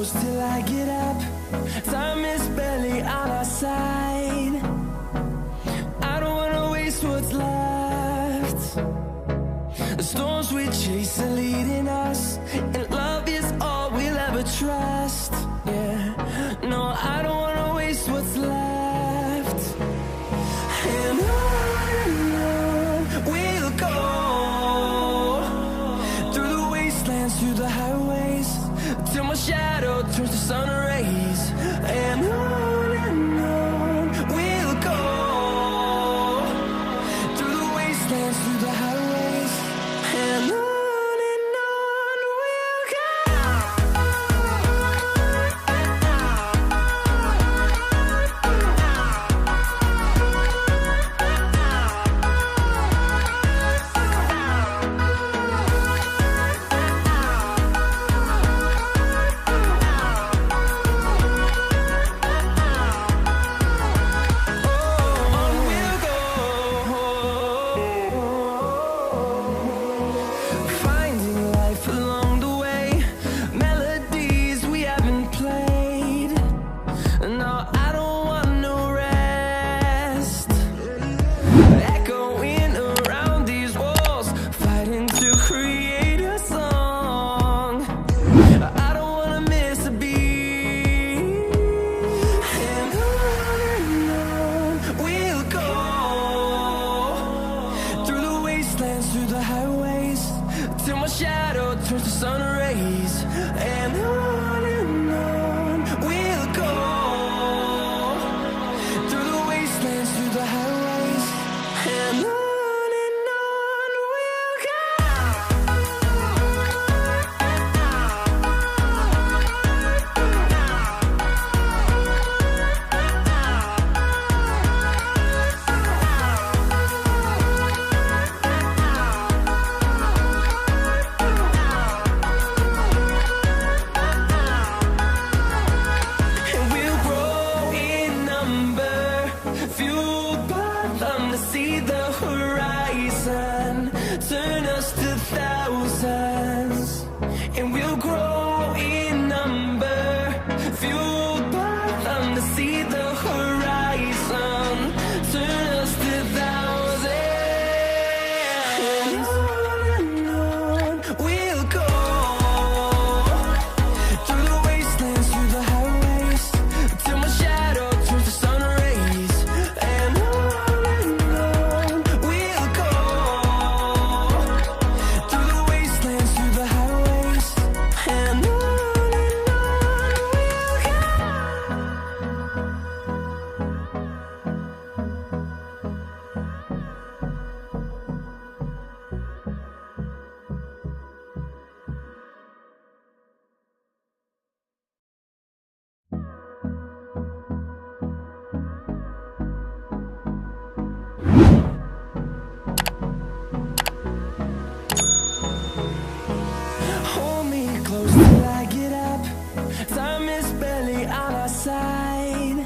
close till I get up. Time is barely on our side. I don't wanna waste what's left. The storms we chase are leading us, and love is all we'll ever trust. Yeah, no, I don't wanna waste what's left. And on we'll go, through the wastelands, through the highways, till my shadow turns to sun rays. And on we'll go, through the wastelands, through the highways, and on we'll go. Finding life along the way, melodies we haven't played. No, I don't want no rest. Echoing around these walls, fighting to create a song. I don't wanna miss a beat. And on we'll go, through the wastelands, through the highways, till my shadow turns to sun rays. And on we'll go, through the wastelands, through the highways, and on we'll go. And we'll grow in number, fueled by them to see the horizon, turn us to thousands. And we'll grow in number, fueled by them to see the horizon, turn us to thousands. And on we'll go, through the wastelands, through the highways, till my shadow turns to sun rays. And on we'll go, through the wastelands, through the highways, and on we'll go. Hold me close till I get up. Time is barely on our side.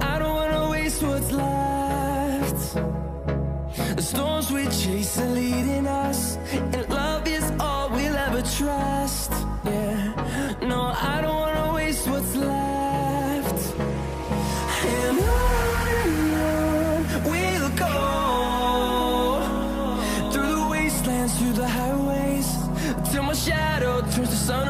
I don't wanna waste what's left. The storms we chase are leading us, and love is all we'll ever trust. Yeah, no, I don't wanna waste what's left. And on we'll go, through the wastelands, through the highways, till my shadow turns to sun